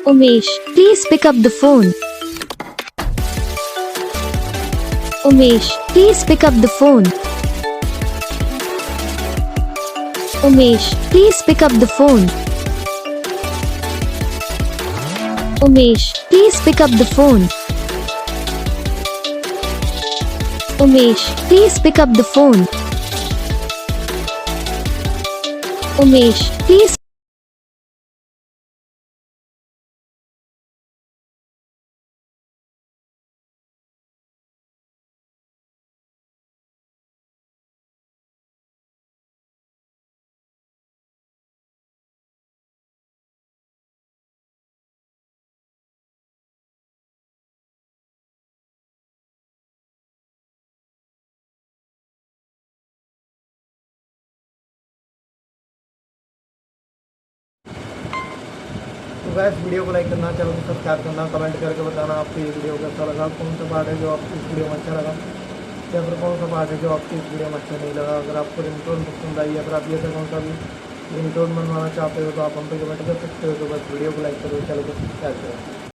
Umesh, please pick up the phone. Umesh, please pick up the phone. Umesh, please pick up the phone. Umesh, please pick up the phone. Umesh, please pick up the phone. Umesh, please. तो gas video को like करना, channel को subscribe करना, comment करके बताना आपको ये video कैसा लगा, कौन सा पार्ट है जो आपको इस वीडियो में अच्छा लगा या फिर कौन सा पार्ट है जो आपको इस वीडियो में अच्छा नहीं लगा। अगर आपको रिंगटोन पसंद आई या फिर आप ये कौन सा भी रिंगटोन बनवाना चाहते हो तो आप हम पे कमेंट कर सकते हो। तो बस वीडियो को लाइक करो, चैनल को सब्सक्राइब करो।